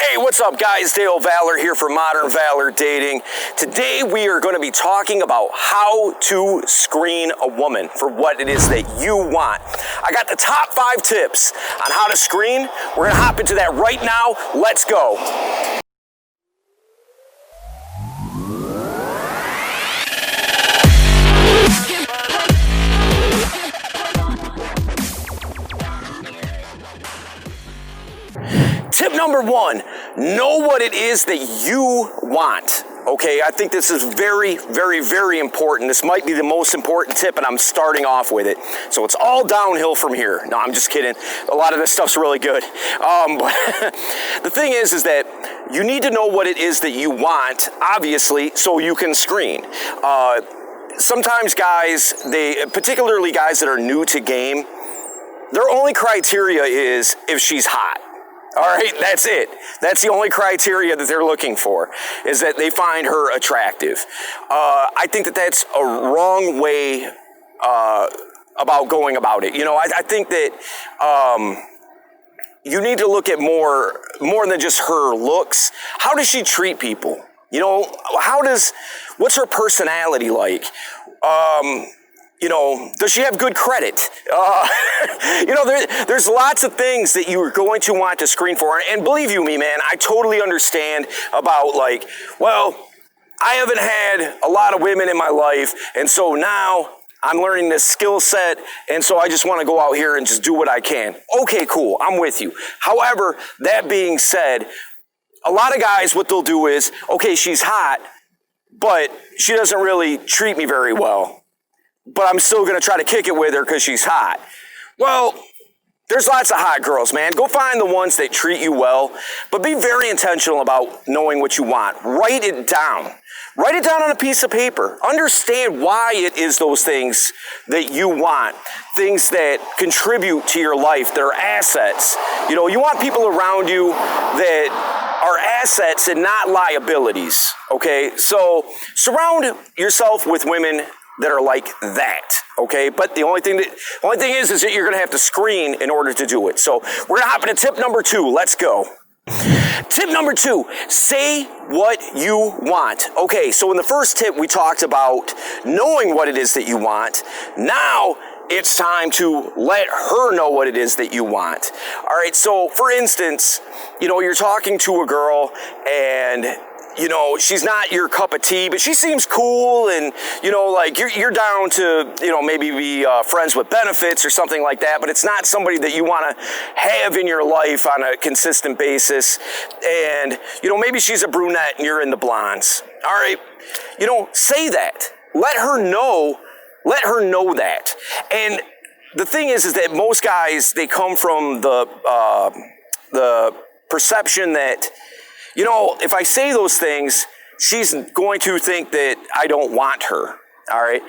Hey, what's up, guys? Dale Valor here for Modern Valor Dating. Today we are going to be talking about how to screen a woman for what it is that you want. I got the top 5 tips on how to screen. We're going to hop into that right now. Let's go. Tip number 1, know what it is that you want. Okay, I think this is very, very, very important. This might be the most important tip, and I'm starting off with it. So it's all downhill from here. No, I'm just kidding. A lot of this stuff's really good. But the thing is that you need to know what it is that you want, obviously, so you can screen. Sometimes guys, particularly guys that are new to game, their only criteria is if she's hot. All right, that's it. That's the only criteria that they're looking for, is that they find her attractive. I think that that's a wrong way about going about it. You know, I think that you need to look at more than just her looks. How does she treat people? You know, what's her personality like? You know, does she have good credit? You know, there's lots of things that you're going to want to screen for. And believe you me, man, I totally understand about like, well, I haven't had a lot of women in my life. And so now I'm learning this skill set. And so I just want to go out here and just do what I can. Okay, cool. I'm with you. However, that being said, a lot of guys, what they'll do is, okay, she's hot, but she doesn't really treat me very well. But I'm still going to try to kick it with her because she's hot. Well, there's lots of hot girls, man. Go find the ones that treat you well, but be very intentional about knowing what you want. Write it down. Write it down on a piece of paper. Understand why it is those things that you want. Things that contribute to your life. They're assets. You know, you want people around you that are assets and not liabilities. Okay? So surround yourself with women that are like that, okay? But the only thing is that you're gonna have to screen in order to do it. So we're gonna hop into tip number 2. Let's go. Tip number 2, say what you want. Okay, so in the first tip, we talked about knowing what it is that you want. Now, it's time to let her know what it is that you want. All right, so for instance, you know, you're talking to a girl and you know, she's not your cup of tea, but she seems cool and, you know, like you're down to, you know, maybe be friends with benefits or something like that, but it's not somebody that you want to have in your life on a consistent basis. And, you know, maybe she's a brunette and you're in the blondes. All right. You know, say that. Let her know that. And the thing is that most guys, they come from the perception that, you know, if I say those things, she's going to think that I don't want her, all right?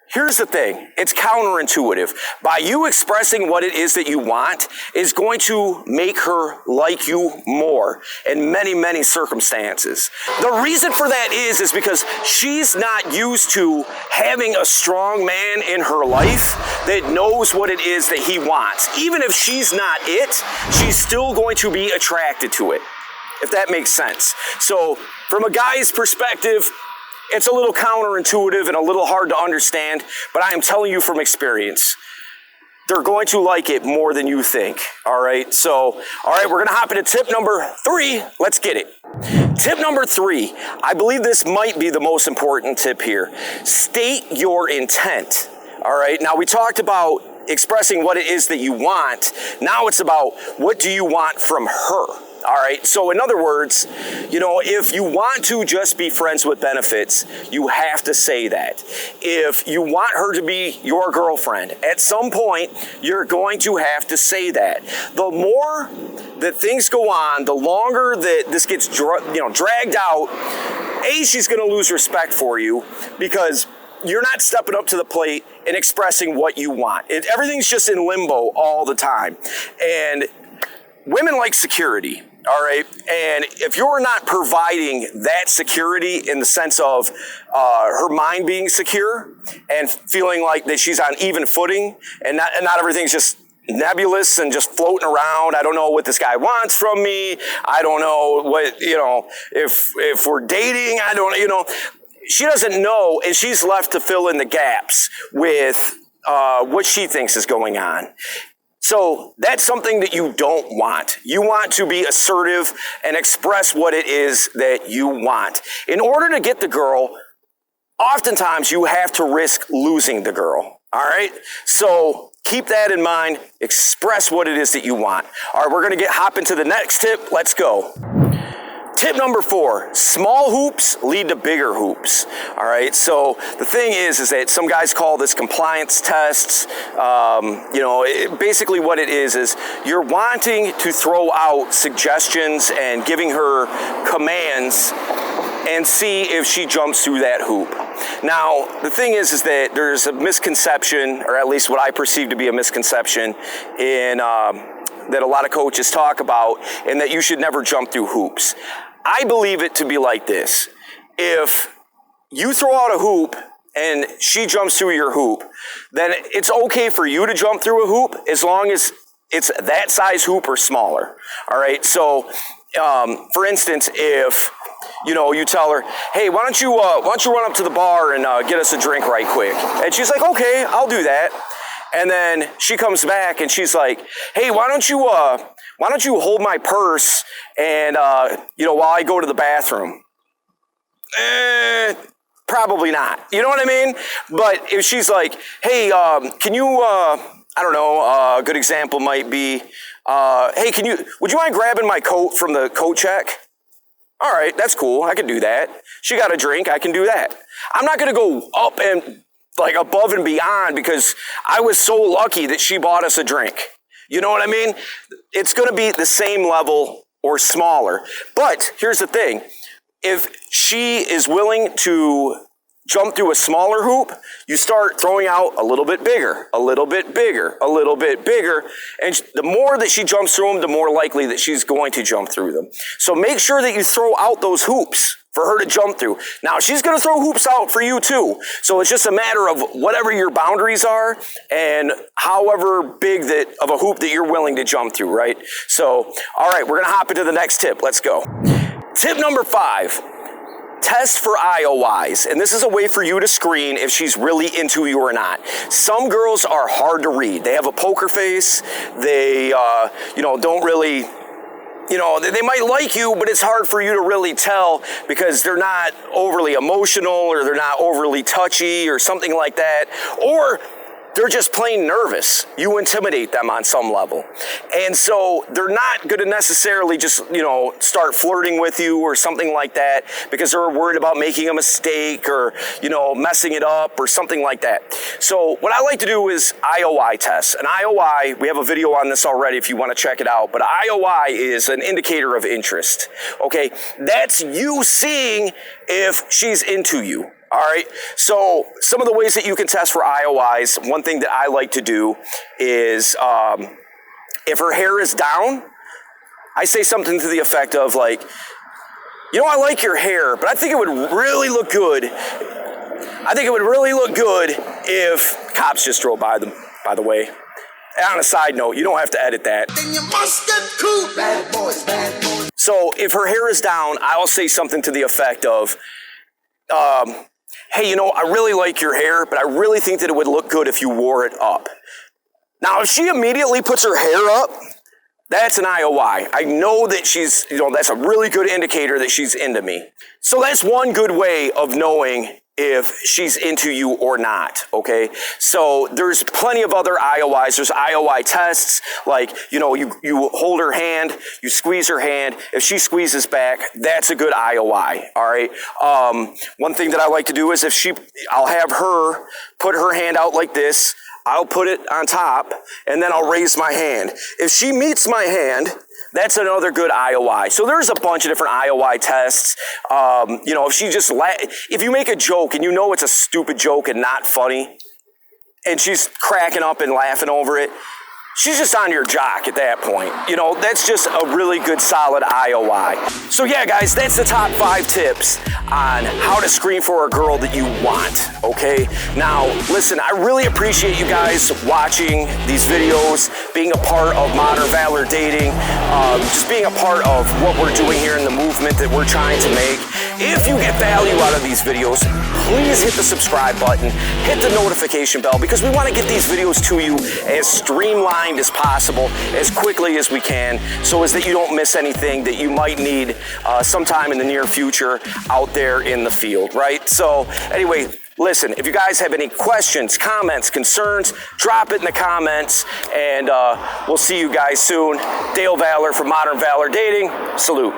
Here's the thing. It's counterintuitive. By you expressing what it is that you want is going to make her like you more in many, many circumstances. The reason for that is because she's not used to having a strong man in her life that knows what it is that he wants. Even if she's not it, she's still going to be attracted to it, if that makes sense. So from a guy's perspective, it's a little counterintuitive and a little hard to understand, but I am telling you from experience, they're going to like it more than you think, all right? So, all right, we're gonna hop into tip number 3. Let's get it. Tip number 3, I believe this might be the most important tip here. State your intent, all right? Now, we talked about expressing what it is that you want. Now it's about what do you want from her? All right, so in other words, you know, if you want to just be friends with benefits, you have to say that. If you want her to be your girlfriend, at some point, you're going to have to say that. The more that things go on, the longer that this gets dragged out, A, she's going to lose respect for you because you're not stepping up to the plate and expressing what you want. Everything's just in limbo all the time. And women like security. All right. And if you're not providing that security in the sense of her mind being secure and feeling like that she's on even footing and not everything's just nebulous and just floating around. I don't know what this guy wants from me. I don't know what, if we're dating, I don't, she doesn't know, and she's left to fill in the gaps with what she thinks is going on. So that's something that you don't want. You want to be assertive and express what it is that you want. In order to get the girl, oftentimes you have to risk losing the girl. All right? So keep that in mind. Express what it is that you want. All right, we're going to hop into the next tip. Let's go. Tip number 4, small hoops lead to bigger hoops. All right, so the thing is that some guys call this compliance tests. Basically what it is you're wanting to throw out suggestions and giving her commands and see if she jumps through that hoop. Now, the thing is that there's a misconception, or at least what I perceive to be a misconception in that a lot of coaches talk about, and that you should never jump through hoops. I believe it to be like this. If you throw out a hoop and she jumps through your hoop, then it's okay for you to jump through a hoop as long as it's that size hoop or smaller. All right. So, for instance, if you tell her, hey, why don't you run up to the bar and get us a drink right quick? And she's like, okay, I'll do that. And then she comes back and she's like, hey, why don't you hold my purse and, while I go to the bathroom? Probably not. You know what I mean? But if she's like, hey, can you, a good example might be, hey, would you mind grabbing my coat from the coat check? All right, that's cool. I can do that. She got a drink. I can do that. I'm not going to go up and above and beyond because I was so lucky that she bought us a drink. You know what I mean? It's going to be the same level or smaller. But here's the thing. If she is willing to jump through a smaller hoop, you start throwing out a little bit bigger, a little bit bigger, a little bit bigger. And the more that she jumps through them, the more likely that she's going to jump through them. So make sure that you throw out those hoops for her to jump through. Now, she's going to throw hoops out for you too. So it's just a matter of whatever your boundaries are and however big of a hoop that you're willing to jump through, right? So, all right, we're going to hop into the next tip. Let's go. Tip number 5, test for IOIs. And this is a way for you to screen if she's really into you or not. Some girls are hard to read. They have a poker face. They, don't really... they might like you, but it's hard for you to really tell because they're not overly emotional or they're not overly touchy or something like that. Or they're just plain nervous. You intimidate them on some level. And so they're not going to necessarily just, start flirting with you or something like that because they're worried about making a mistake or, messing it up or something like that. So what I like to do is IOI tests. An IOI, we have a video on this already if you want to check it out, but IOI is an indicator of interest. Okay, that's you seeing if she's into you. All right, so some of the ways that you can test for IOIs, one thing that I like to do is if her hair is down, I say something to the effect of I like your hair, but I think it would really look good. I think it would really look good if cops just drove by them, by the way. And on a side note, you don't have to edit that. Then you must get cool. Bad boys, bad boys. So if her hair is down, I'll say something to the effect of, hey, I really like your hair, but I really think that it would look good if you wore it up. Now, if she immediately puts her hair up, that's an IOI. I know that she's, that's a really good indicator that she's into me. So that's one good way of knowing if she's into you or not, okay? So there's plenty of other IOIs. There's IOI tests, you hold her hand, you squeeze her hand. If she squeezes back, that's a good IOI, all right? One thing that I like to do is I'll have her put her hand out like this, I'll put it on top, and then I'll raise my hand. If she meets my hand, that's another good IOI. So there's a bunch of different IOI tests. If you make a joke and it's a stupid joke and not funny, and she's cracking up and laughing over it, she's just on your jock at that point. You know, that's just a really good solid IOI. So yeah, guys, that's the top 5 tips on how to screen for a girl that you want, okay? Now, listen, I really appreciate you guys watching these videos, being a part of Modern Valor Dating, just being a part of what we're doing here in the movement that we're trying to make. If you get value out of these videos, please hit the subscribe button, hit the notification bell, because we want to get these videos to you as streamlined as possible, as quickly as we can, so as that you don't miss anything that you might need sometime in the near future out there in the field, right? So anyway, listen, if you guys have any questions, comments, concerns, drop it in the comments, and we'll see you guys soon. Dale Valor from Modern Valor Dating. Salute.